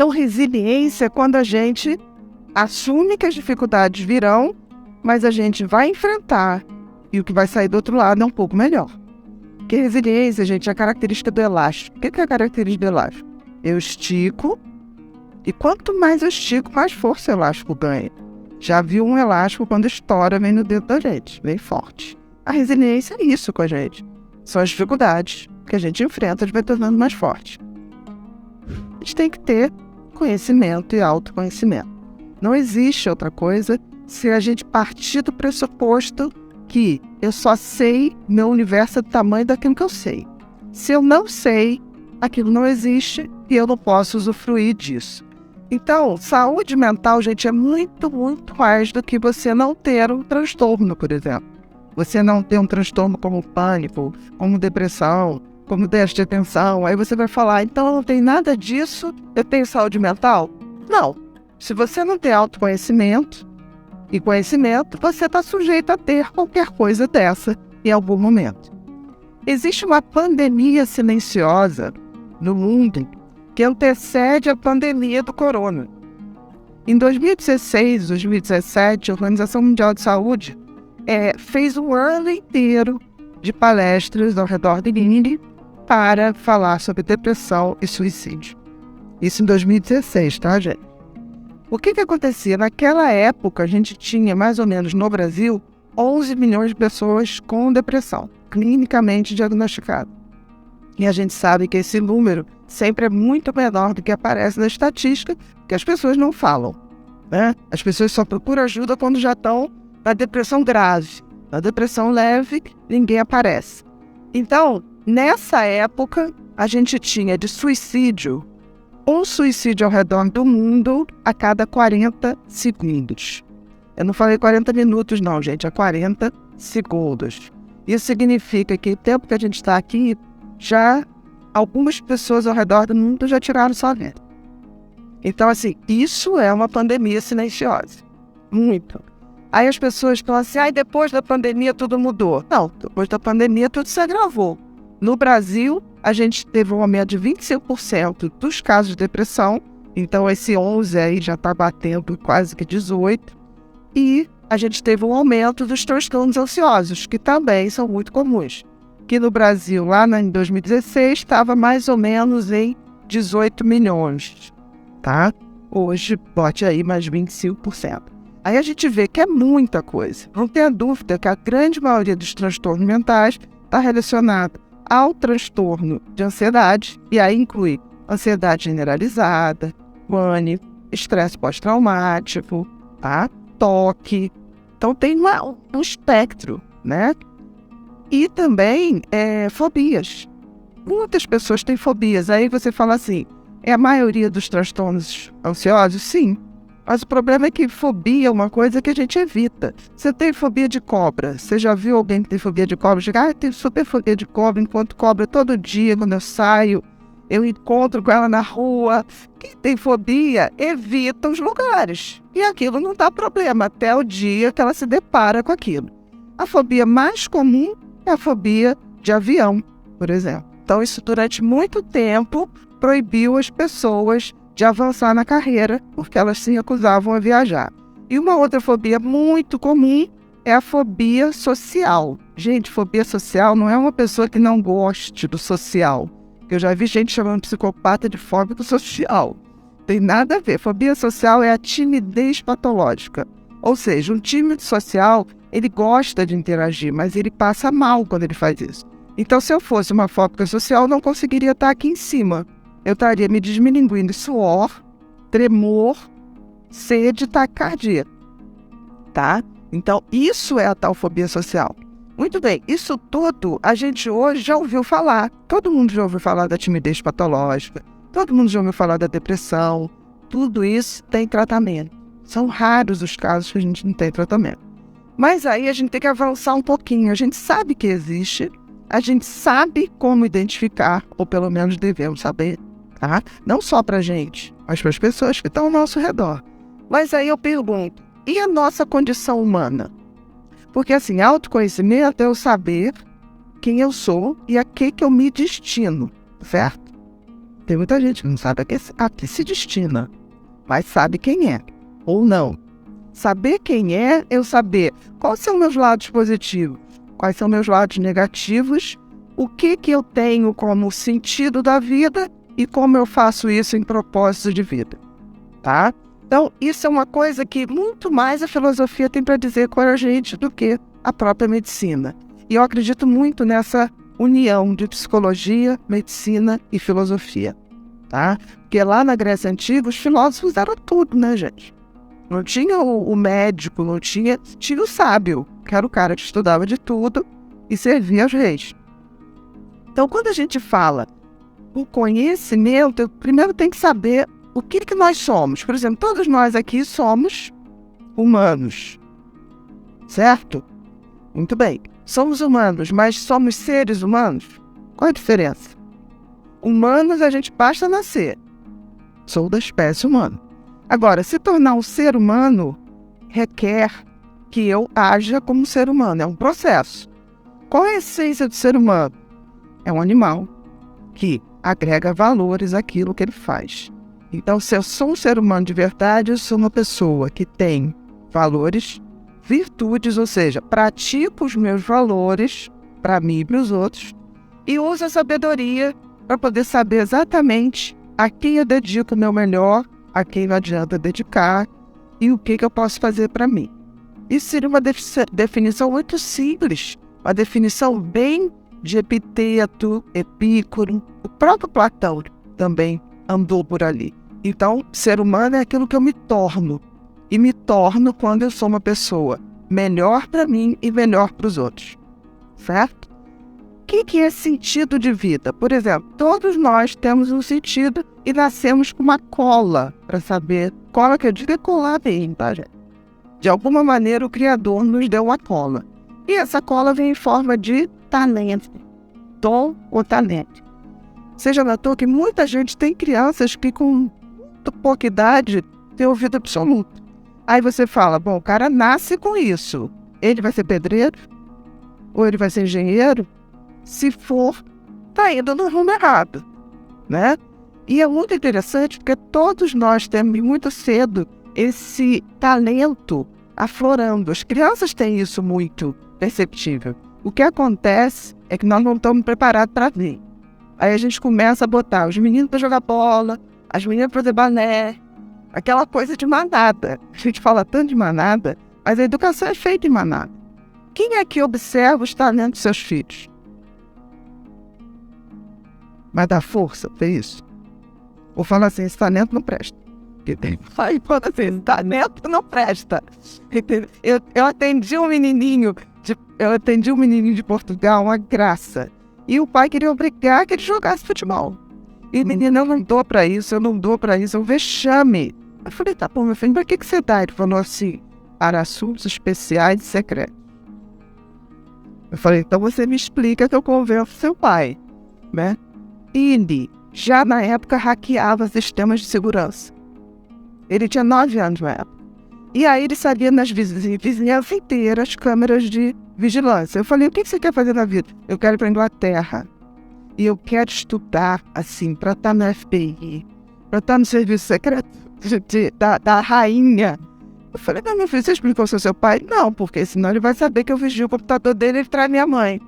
Então, resiliência é quando a gente assume que as dificuldades virão, mas a gente vai enfrentar e o que vai sair do outro lado é um pouco melhor. Porque resiliência, gente, é a característica do elástico. O que é a característica do elástico? Eu estico e quanto mais eu estico, mais força o elástico ganha. Já viu um elástico quando estoura, vem no dedo da gente, bem forte. A resiliência é isso com a gente. São as dificuldades que a gente enfrenta, a gente vai tornando mais forte. A gente tem que ter conhecimento e autoconhecimento. Não existe outra coisa se a gente partir do pressuposto que eu só sei, meu universo é do tamanho daquilo que eu sei. Se eu não sei, aquilo não existe e eu não posso usufruir disso. Então, saúde mental, gente, é muito, muito mais do que você não ter um transtorno, por exemplo. Você não ter um transtorno como pânico, como depressão, como déficit de atenção. Aí você vai falar, então eu não tenho nada disso, eu tenho saúde mental? Não. Se você não tem autoconhecimento e conhecimento, você está sujeito a ter qualquer coisa dessa em algum momento. Existe uma pandemia silenciosa no mundo que antecede a pandemia do corona. Em 2016, 2017, a Organização Mundial de Saúde fez um ano inteiro de palestras ao redor do mundo para falar sobre depressão e suicídio. Isso em 2016, tá, gente? O que acontecia? Naquela época, a gente tinha, mais ou menos no Brasil, 11 milhões de pessoas com depressão, clinicamente diagnosticadas. E a gente sabe que esse número sempre é muito menor do que aparece na estatística, que as pessoas não falam, né? As pessoas só procuram ajuda quando já estão na depressão grave. Na depressão leve, ninguém aparece. Então, nessa época, a gente tinha de suicídio, um suicídio ao redor do mundo a cada 40 segundos. Eu não falei 40 minutos não, gente, é 40 segundos. Isso significa que o tempo que a gente está aqui, já algumas pessoas ao redor do mundo já tiraram sua vida. Então, assim, isso é uma pandemia silenciosa. Muito. Aí as pessoas falam assim, depois da pandemia tudo mudou. Não, depois da pandemia tudo se agravou. No Brasil, a gente teve um aumento de 25% dos casos de depressão. Então, esse 11 aí já está batendo quase que 18%. E a gente teve um aumento dos transtornos ansiosos, que também são muito comuns. Que no Brasil, lá em 2016, estava mais ou menos em 18 milhões, tá? Hoje, bote aí mais 25%. Aí a gente vê que é muita coisa. Não tenha dúvida que a grande maioria dos transtornos mentais está relacionada ao transtorno de ansiedade, e aí inclui ansiedade generalizada, pânico, estresse pós-traumático, tá? Toque. Então tem um espectro, né? E também fobias. Muitas pessoas têm fobias. Aí você fala assim, é a maioria dos transtornos ansiosos? Sim. Mas o problema é que fobia é uma coisa que a gente evita. Você tem fobia de cobra. Você já viu alguém que tem fobia de cobra? Diga, eu tenho super fobia de cobra, encontro cobra todo dia quando eu saio. Eu encontro com ela na rua. Quem tem fobia evita os lugares. E aquilo não dá problema até o dia que ela se depara com aquilo. A fobia mais comum é a fobia de avião, por exemplo. Então, isso durante muito tempo proibiu as pessoas de avançar na carreira, porque elas se recusavam a viajar. E uma outra fobia muito comum é a fobia social. Gente, fobia social não é uma pessoa que não goste do social. Eu já vi gente chamando psicopata de fóbico social. Tem nada a ver. Fobia social é a timidez patológica. Ou seja, um tímido social, ele gosta de interagir, mas ele passa mal quando ele faz isso. Então, se eu fosse uma fóbica social, eu não conseguiria estar aqui em cima. Eu estaria me desmilinguindo em suor, tremor, sede e taquicardia, tá? Então, isso é a tal fobia social. Muito bem, isso tudo a gente hoje já ouviu falar. Todo mundo já ouviu falar da timidez patológica, todo mundo já ouviu falar da depressão. Tudo isso tem tratamento. São raros os casos que a gente não tem tratamento. Mas aí a gente tem que avançar um pouquinho. A gente sabe que existe, a gente sabe como identificar, ou pelo menos devemos saber, tá? Não só para a gente, mas para as pessoas que estão ao nosso redor. Mas aí eu pergunto, e a nossa condição humana? Porque assim, autoconhecimento é eu saber quem eu sou e a que eu me destino, certo? Tem muita gente que não sabe a que se destina, mas sabe quem é, ou não. Saber quem é, eu saber quais são meus lados positivos, quais são meus lados negativos, o que eu tenho como sentido da vida e como eu faço isso em propósito de vida, tá? Então, isso é uma coisa que muito mais a filosofia tem para dizer com a gente do que a própria medicina. E eu acredito muito nessa união de psicologia, medicina e filosofia, tá? Porque lá na Grécia Antiga, os filósofos eram tudo, né, gente? Não tinha o médico, não tinha o sábio, que era o cara que estudava de tudo e servia aos reis. Então, quando a gente fala o conhecimento, eu primeiro tem que saber o que nós somos. Por exemplo, todos nós aqui somos humanos, certo? Muito bem. Somos humanos, mas somos seres humanos? Qual a diferença? Humanos, a gente basta nascer. Sou da espécie humana. Agora, se tornar um ser humano requer que eu haja como ser humano. É um processo. Qual é a essência do ser humano? É um animal que agrega valores àquilo que ele faz. Então, se eu sou um ser humano de verdade, eu sou uma pessoa que tem valores, virtudes, ou seja, pratico os meus valores para mim e para os outros e uso a sabedoria para poder saber exatamente a quem eu dedico o meu melhor, a quem não adianta dedicar e o que eu posso fazer para mim. Isso seria uma definição muito simples, uma definição bem de Epiteto, Epícoro, o próprio Platão também andou por ali. Então, ser humano é aquilo que eu me torno, e me torno quando eu sou uma pessoa melhor para mim e melhor para os outros, certo? O que é sentido de vida? Por exemplo, todos nós temos um sentido e nascemos com uma cola para saber. Cola que eu digo é colar bem, tá, gente? De alguma maneira o Criador nos deu uma cola. E essa cola vem em forma de talento, dom ou talento. Você já notou que muita gente tem crianças que com muito pouca idade têm ouvido absoluto. Aí você fala, bom, o cara nasce com isso. Ele vai ser pedreiro? Ou ele vai ser engenheiro? Se for, tá indo no rumo errado, né? E é muito interessante porque todos nós temos muito cedo esse talento aflorando. As crianças têm isso muito perceptível. O que acontece é que nós não estamos preparados para ver. Aí a gente começa a botar os meninos para jogar bola, as meninas para fazer balé, aquela coisa de manada. A gente fala tanto de manada, mas a educação é feita em manada. Quem é que observa os talentos dos seus filhos? Vai dar força para isso? Ou fala assim, esse talento não presta. Aí fala assim, esse talento não presta. Eu atendi um menininho de Portugal, uma graça. E o pai queria obrigar que ele jogasse futebol. E o menino, eu não dou para isso, é um vexame. Eu falei, tá bom, meu filho, para que você dá? Ele falou assim, para assuntos especiais e secretos. Eu falei, então você me explica que eu convenço seu pai, né? Ele já na época hackeava sistemas de segurança. Ele tinha 9 anos na época. E aí ele sabia nas vizinhanças inteiras câmeras de vigilância. Eu falei, o que você quer fazer na vida? Eu quero ir para a Inglaterra. E eu quero estudar, assim, para estar no FBI, para estar no serviço secreto da rainha. Eu falei, não, meu filho, você explicou ao seu pai? Não, porque senão ele vai saber que eu vigio o computador dele e ele traz minha mãe.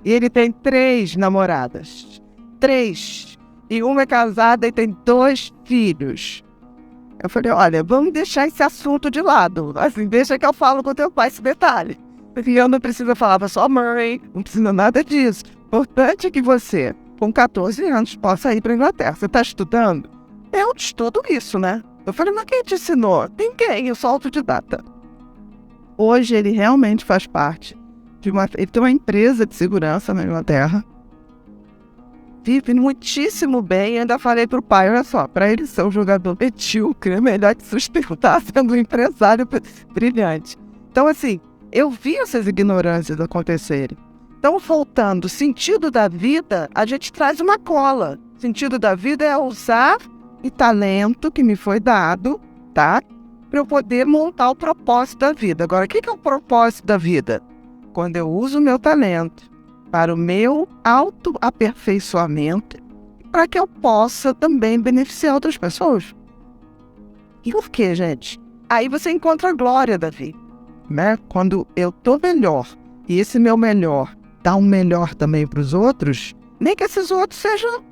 E ele tem 3 namoradas. 3. E uma é casada e tem 2 filhos. Eu falei, olha, vamos deixar esse assunto de lado. Assim, deixa que eu falo com teu pai esse detalhe. E eu não preciso falar para sua mãe, não precisa nada disso. O importante é que você, com 14 anos, possa ir para a Inglaterra. Você está estudando? Eu estudo isso, né? Eu falei, mas quem te ensinou? Ninguém, eu sou autodidata. Hoje ele realmente faz parte de ele tem uma empresa de segurança na Inglaterra. Vive muitíssimo bem. Ainda falei pro pai, olha só, para ele ser um jogador medíocre, é melhor te sustentar sendo um empresário brilhante. Então, assim, eu vi essas ignorâncias acontecerem. Então, voltando, sentido da vida, a gente traz uma cola. Sentido da vida é usar o talento que me foi dado, tá? Para eu poder montar o propósito da vida. Agora, o que é o propósito da vida? Quando eu uso o meu talento para o meu autoaperfeiçoamento, para que eu possa também beneficiar outras pessoas. E por quê, gente? Aí você encontra a glória da vida, né? Quando eu tô melhor e esse meu melhor dá um melhor também para os outros, nem que esses outros sejam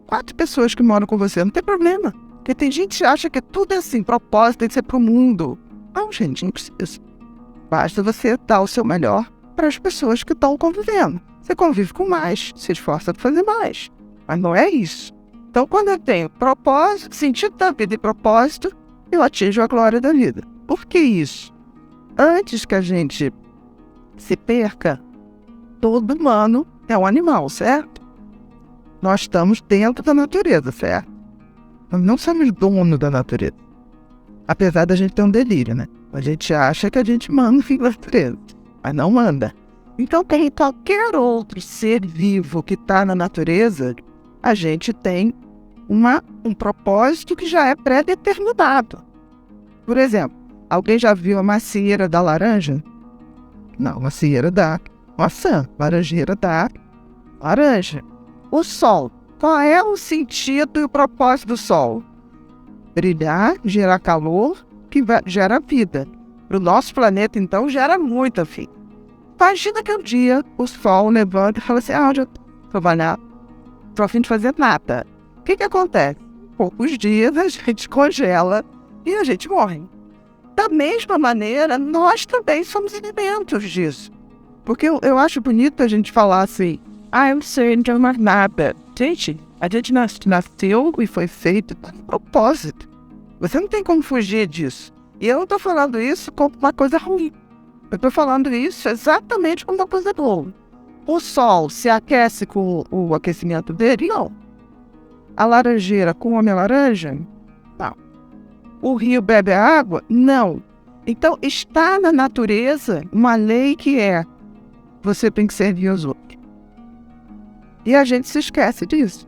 4 pessoas que moram com você, não tem problema. Porque tem gente que acha que tudo é assim, propósito tem que ser pro mundo. Não, gente, não precisa. Basta você dar o seu melhor para as pessoas que estão convivendo. Você convive com mais, se esforça para fazer mais. Mas não é isso. Então, quando eu tenho propósito, sentido da vida e propósito, eu atinjo a glória da vida. Por que isso? Antes que a gente se perca, todo humano é um animal, certo? Nós estamos dentro da natureza, certo? Nós não somos dono da natureza. Apesar da gente ter um delírio, né? A gente acha que a gente manda na natureza, mas não manda. Então, tem qualquer outro ser vivo que está na natureza, a gente tem um propósito que já é pré-determinado. Por exemplo, alguém já viu a macieira da laranja? Não, macieira da maçã, laranjeira da laranja. O sol. Qual é o sentido e o propósito do sol? Brilhar, gerar calor, que gera vida. Para o nosso planeta, então, gera muita vida. Imagina que um dia o sol levanta e fala assim, já estou trabalhando, estou a fim de fazer nada. O que acontece? Poucos dias a gente congela e a gente morre. Da mesma maneira, nós também somos elementos disso. Porque eu acho bonito a gente falar assim, eu sei, não tenho mais nada. Gente, a gente nasceu e foi feito com propósito. Você não tem como fugir disso. E eu não estou falando isso como uma coisa ruim. Eu estou falando isso exatamente como uma coisa boa. O sol se aquece com o aquecimento dele? Não. A laranjeira come a laranja? Não. O rio bebe a água? Não. Então, está na natureza uma lei que é você tem que servir aos outros. E a gente se esquece disso.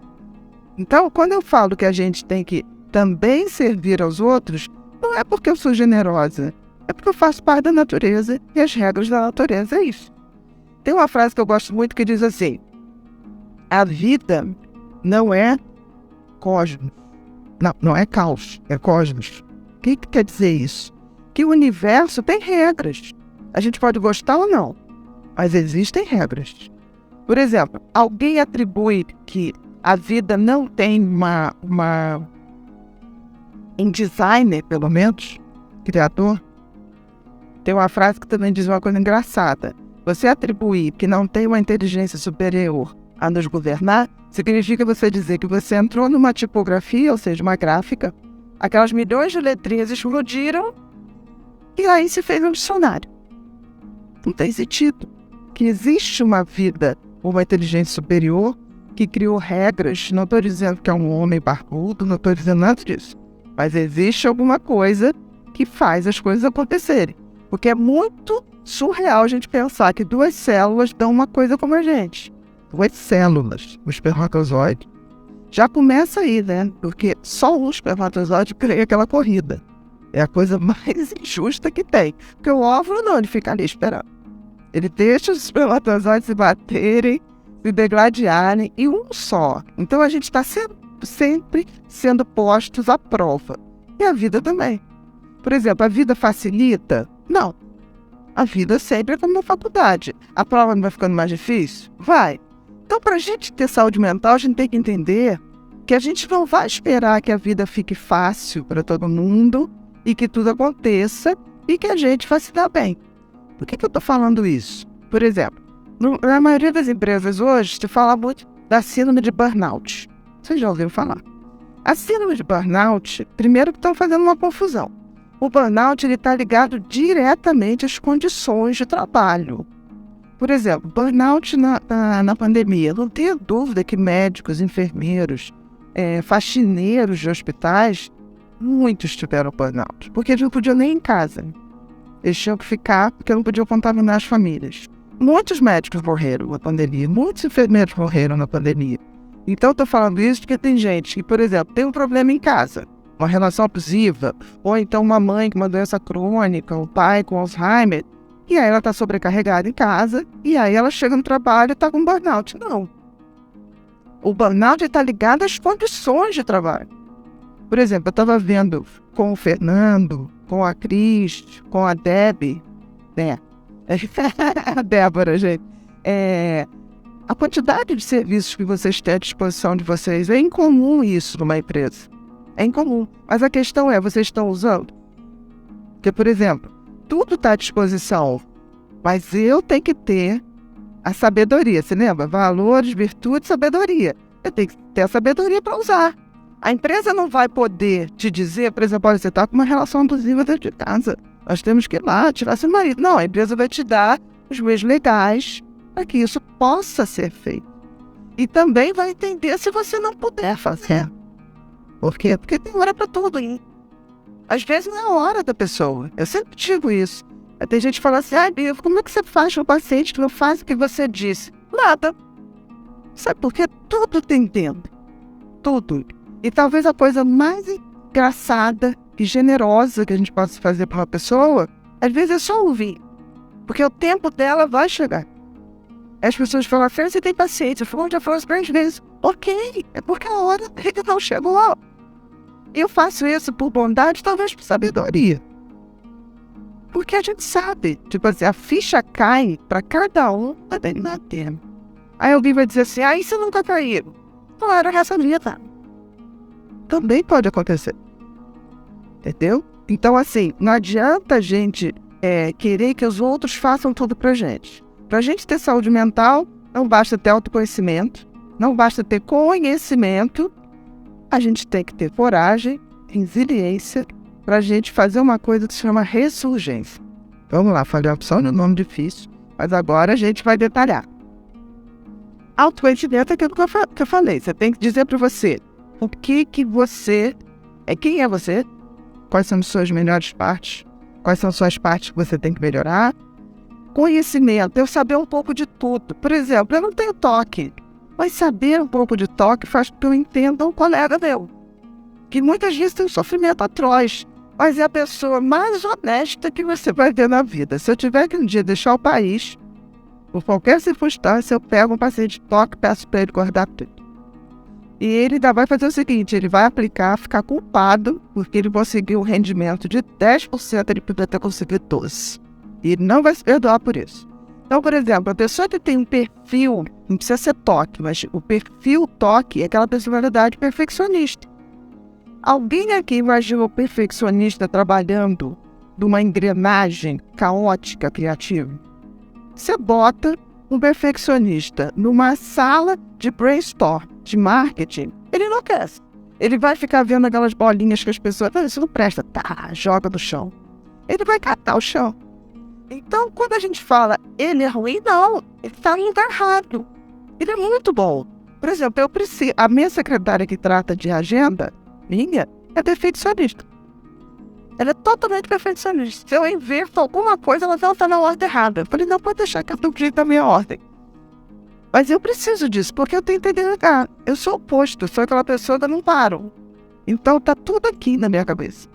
Então, quando eu falo que a gente tem que também servir aos outros, não é porque eu sou generosa, é porque eu faço parte da natureza e as regras da natureza é isso. Tem uma frase que eu gosto muito que diz assim, a vida não é cosmos. Não é caos, é cosmos. O que quer dizer isso? Que o universo tem regras. A gente pode gostar ou não, mas existem regras. Por exemplo, alguém atribui que a vida não tem um designer, pelo menos, criador. Tem uma frase que também diz uma coisa engraçada. Você atribuir que não tem uma inteligência superior a nos governar, significa você dizer que você entrou numa tipografia, ou seja, uma gráfica, aquelas milhões de letrinhas explodiram e aí se fez um dicionário. Não tem sentido. Que existe uma vida, uma inteligência superior que criou regras. Não estou dizendo que é um homem barbudo, não estou dizendo nada disso. Mas existe alguma coisa que faz as coisas acontecerem. Porque é muito surreal a gente pensar que 2 células dão uma coisa como a gente. 2 células, o espermatozoide. Já começa aí, né? Porque só um espermatozoide cria aquela corrida. É a coisa mais injusta que tem. Porque o óvulo não, ele fica ali esperando. Ele deixa os espermatozoides se baterem, se degladiarem, e um só. Então a gente está sempre sendo postos à prova. E a vida também. Por exemplo, a vida facilita? Não. A vida sempre é como uma faculdade. A prova não vai ficando mais difícil? Vai. Então, para a gente ter saúde mental, a gente tem que entender que a gente não vai esperar que a vida fique fácil para todo mundo e que tudo aconteça e que a gente vai se dar bem. Por que eu estou falando isso? Por exemplo, na maioria das empresas hoje, se fala muito da síndrome de burnout. Vocês já ouviram falar? A síndrome de burnout, primeiro que estão fazendo uma confusão. O burnout está ligado diretamente às condições de trabalho. Por exemplo, burnout na pandemia. Não tenho dúvida que médicos, enfermeiros, faxineiros de hospitais, muitos tiveram burnout. Porque eles não podiam nem ir em casa. Eles tinham que ficar porque não podiam contaminar as famílias. Muitos médicos morreram na pandemia. Muitos enfermeiros morreram na pandemia. Então, estou falando isso porque tem gente que, por exemplo, tem um problema em casa. Uma relação abusiva, ou então uma mãe com uma doença crônica, um pai com Alzheimer, e aí ela está sobrecarregada em casa, e aí ela chega no trabalho e está com burnout. Não. O burnout está ligado às condições de trabalho. Por exemplo, eu estava vendo com o Fernando, com a Cris, com a Debbie, né? A Débora, gente. A quantidade de serviços que vocês têm à disposição de vocês, é incomum isso numa empresa. É incomum. Mas a questão é, vocês estão usando? Porque, por exemplo, tudo está à disposição, mas eu tenho que ter a sabedoria. Você lembra? Valores, virtudes, sabedoria. Eu tenho que ter a sabedoria para usar. A empresa não vai poder te dizer, por exemplo, olha, você está com uma relação abusiva dentro de casa. Nós temos que ir lá tirar seu marido. Não, a empresa vai te dar os meios legais para que isso possa ser feito. E também vai entender se você não puder fazer. Por quê? Porque tem hora para tudo, hein? Às vezes não é a hora da pessoa. Eu sempre digo isso. Tem gente que fala assim, Bia, como é que você faz com o paciente que não faz o que você disse? Nada. Sabe por quê? Tudo tem tempo. Tudo. E talvez a coisa mais engraçada e generosa que a gente possa fazer para uma pessoa, às vezes é só ouvir. Porque o tempo dela vai chegar. As pessoas falam, você tem paciência. Eu falo, já falou 3 vezes. Ok, é porque a hora dele não chegou. Eu faço isso por bondade, talvez por sabedoria. Porque a gente sabe, tipo assim, a ficha cai para cada um na terra. Aí alguém vai dizer assim, isso nunca caiu. Claro, essa vida. Também pode acontecer. Entendeu? Então, assim, não adianta a gente querer que os outros façam tudo pra gente. Pra gente ter saúde mental, não basta ter autoconhecimento, não basta ter conhecimento, a gente tem que ter coragem, resiliência, pra gente fazer uma coisa que se chama ressurgência. Vamos lá, falei a opção de nome difícil, mas agora a gente vai detalhar. Autoconhecimento é aquilo que eu falei. Você tem que dizer para você o que você é, quem é você, quais são as suas melhores partes, quais são as suas partes que você tem que melhorar. Conhecimento, eu saber um pouco de tudo. Por exemplo, eu não tenho toque, mas saber um pouco de toque faz com que eu entenda um colega meu, que muitas vezes tem um sofrimento atroz, mas é a pessoa mais honesta que você vai ver na vida. Se eu tiver que um dia deixar o país, por qualquer circunstância, eu pego um paciente de toque e peço para ele guardar tudo. E ele ainda vai fazer o seguinte, ele vai aplicar, ficar culpado, porque ele conseguiu um rendimento de 10%, ele poderia ter conseguido 12%. E ele não vai se perdoar por isso. Então, por exemplo, a pessoa que tem um perfil, não precisa ser toque, mas o perfil toque é aquela personalidade perfeccionista. Alguém aqui imagina o perfeccionista trabalhando numa engrenagem caótica criativa? Você bota um perfeccionista numa sala de brainstorm, de marketing, ele enlouquece. Ele vai ficar vendo aquelas bolinhas que as pessoas... isso não presta. Joga no chão. Ele vai catar o chão. Então, quando a gente fala, ele é ruim, não. Ele está no lugar errado. Ele é muito bom. Por exemplo, a minha secretária que trata de agenda, é perfeccionista. Ela é totalmente perfeccionista. Se eu inverto alguma coisa, ela não está na ordem errada. Eu falei, não, pode deixar que eu estou jeito da minha ordem. Mas eu preciso disso, porque eu tenho que entender, eu sou oposto, sou aquela pessoa que eu não paro. Então está tudo aqui na minha cabeça.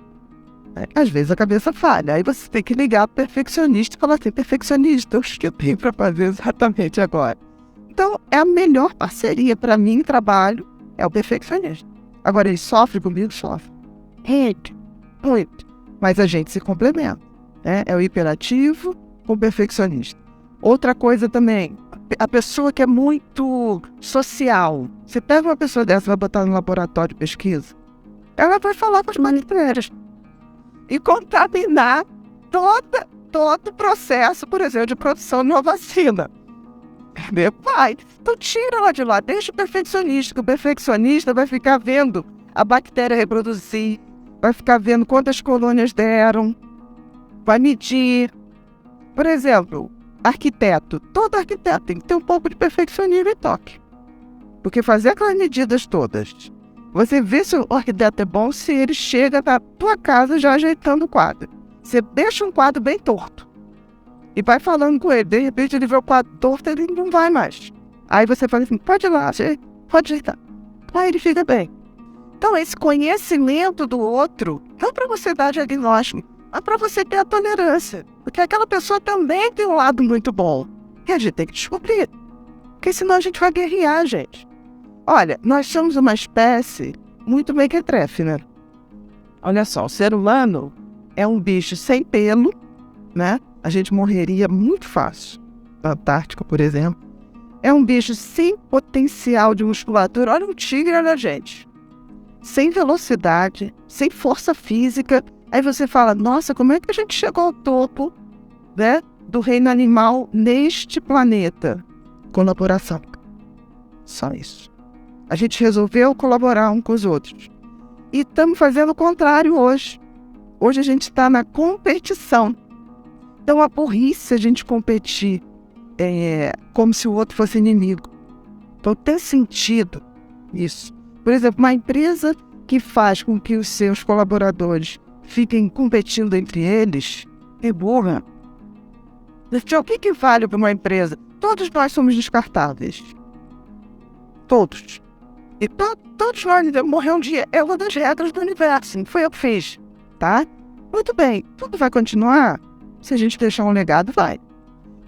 Às vezes a cabeça falha, aí você tem que ligar para o perfeccionista e falar assim, perfeccionista, o que eu tenho para fazer exatamente agora? Então, é a melhor parceria para mim em trabalho, é o perfeccionista. Agora, ele sofre comigo? Sofre. Muito. Mas a gente se complementa, né? É o hiperativo com o perfeccionista. Outra coisa também, a pessoa que é muito social. Você pega uma pessoa dessa e vai botar no laboratório de pesquisa, ela vai falar com as manipuladoras e contaminar todo o processo, por exemplo, de produção de uma vacina. Vai, então tira ela de lá, deixa o perfeccionista, que o perfeccionista vai ficar vendo a bactéria reproduzir, vai ficar vendo quantas colônias deram, vai medir. Por exemplo, arquiteto, todo arquiteto tem que ter um pouco de perfeccionismo e toque. Porque fazer aquelas medidas todas, você vê se o arquiteto é bom se ele chega na tua casa já ajeitando o quadro. Você deixa um quadro bem torto e vai falando com ele. De repente ele vê o quadro torto e ele não vai mais. Aí você fala assim, pode ir lá, pode ajeitar. Aí ele fica bem. Então esse conhecimento do outro, não para você dar diagnóstico, mas para você ter a tolerância. Porque aquela pessoa também tem um lado muito bom. E a gente tem que descobrir. Porque senão a gente vai guerrear, gente. Olha, nós somos uma espécie muito mequetrefe, né? Olha só, o ser humano é um bicho sem pelo, né? A gente morreria muito fácil. Na Antártica, por exemplo. É um bicho sem potencial de musculatura. Olha um tigre, olha a gente. Sem velocidade, sem força física. Aí você fala, nossa, como é que a gente chegou ao topo, né, do reino animal neste planeta? Colaboração. Só isso. A gente resolveu colaborar um com os outros. E estamos fazendo o contrário hoje. Hoje a gente está na competição. Então a burrice a gente competir como se o outro fosse inimigo. Então tem sentido isso. Por exemplo, uma empresa que faz com que os seus colaboradores fiquem competindo entre eles é burra. O que vale para uma empresa? Todos nós somos descartáveis. Todos. E todos nós morrer um dia. É uma das regras do universo. Foi eu que fiz. Tá? Muito bem. Tudo vai continuar? Se a gente deixar um legado, vai.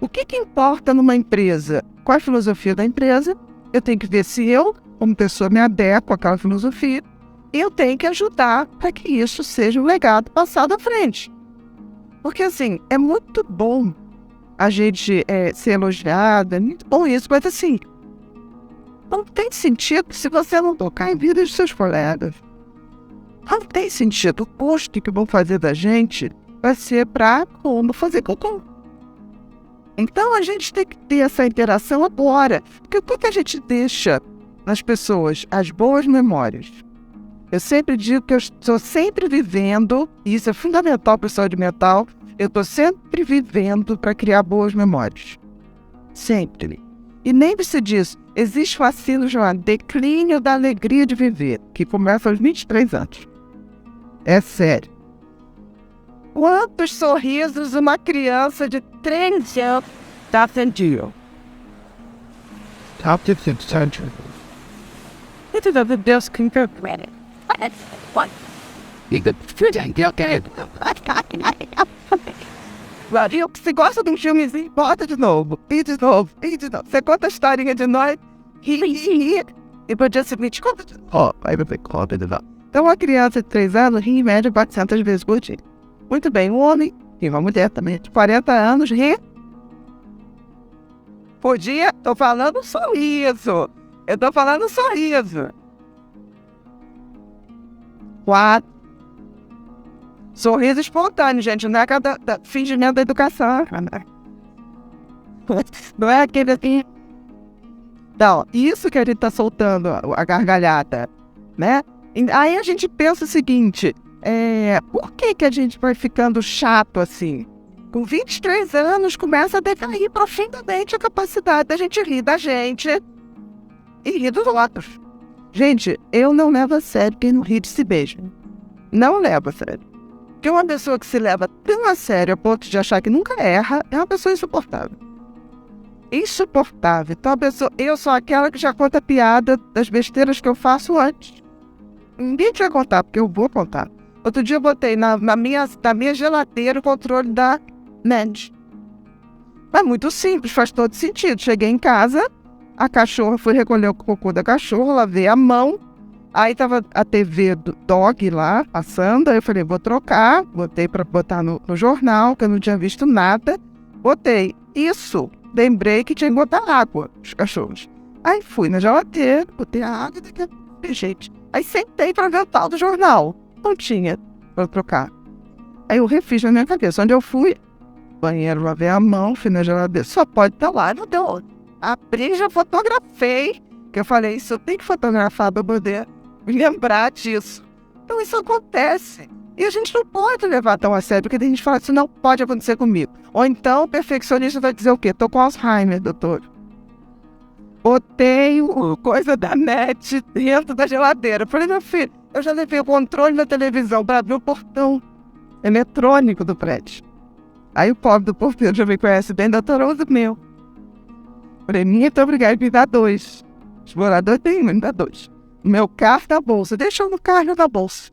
O que importa numa empresa? Qual é a filosofia da empresa? Eu tenho que ver se eu, como pessoa, me adequo àquela filosofia. E eu tenho que ajudar para que isso seja um legado passado à frente. Porque, assim, é muito bom a gente ser elogiado, é muito bom isso, mas, assim, não tem sentido se você não tocar em vida dos seus colegas. Não tem sentido. O posto que vão fazer da gente vai ser para como fazer cocô. Então a gente tem que ter essa interação agora. Porque o que a gente deixa nas pessoas? As boas memórias. Eu sempre digo que eu estou sempre vivendo, e isso é fundamental para a saúde mental, eu estou sempre vivendo para criar boas memórias. Sempre. E lembre-se disso, existe um assino chamado Declínio da Alegria de Viver, que começa aos 23 anos. É sério. Quantos sorrisos uma criança de 3 anos está sentindo? Deus que você gosta de um filmezinho, bota de novo, e de novo, e de novo. Você conta a historinha de nós, ri. E pro dia seguinte, conta de novo. Aí você conta de novo. Então, uma criança de 3 anos ri em média 400 vezes por dia. Muito bem, um homem, e uma mulher também, de 40 anos, ri por dia. Tô falando sorriso. Eu tô falando sorriso. 4. Sorriso espontâneo, gente. Não é cada fingimento da educação. Não é aquele assim. Não, isso que a gente tá soltando, a gargalhada, né? Aí a gente pensa o seguinte, por que a gente vai ficando chato assim? Com 23 anos começa a decair profundamente a capacidade da gente rir da gente e rir dos outros. Gente, eu não levo a sério quem não ri de si mesmo. Não levo a sério. Porque uma pessoa que se leva tão a sério a ponto de achar que nunca erra é uma pessoa insuportável. Insuportável. Então, eu sou aquela que já conta piada das besteiras que eu faço antes. Ninguém te vai contar, porque eu vou contar. Outro dia eu botei na minha geladeira o controle da Mandy. É muito simples, faz todo sentido. Cheguei em casa, a cachorra, fui recolher o cocô da cachorra, lavei a mão. Aí tava a TV do Dog lá, passando, aí eu falei, vou trocar, botei para botar no jornal, que eu não tinha visto nada. Botei isso, lembrei que tinha que botar água, os cachorros. Aí fui na geladeira, botei a água e daqui a pouco, gente. Aí sentei para ver o tal do jornal. Não tinha para trocar. Aí eu refiz na minha cabeça. Onde eu fui, banheiro, lavei a mão, fui na geladeira. Só pode estar lá, não deu. Abri, já fotografei. Que eu falei, isso eu tenho que fotografar para poder me lembrar disso. Então isso acontece. E a gente não pode levar tão a sério, porque a gente fala, isso não pode acontecer comigo. Ou então o perfeccionista vai dizer o quê? Tô com Alzheimer, doutor. Botei coisa da net dentro da geladeira. Falei, meu filho, eu já levei o controle da televisão para abrir o portão eletrônico do prédio. Aí o pobre do porteiro já me conhece bem, doutoroso meu. Falei, muito obrigado, me dá 2. Os moradores têm 1, me dá 2. No meu carro da bolsa. Deixou no carro da bolsa.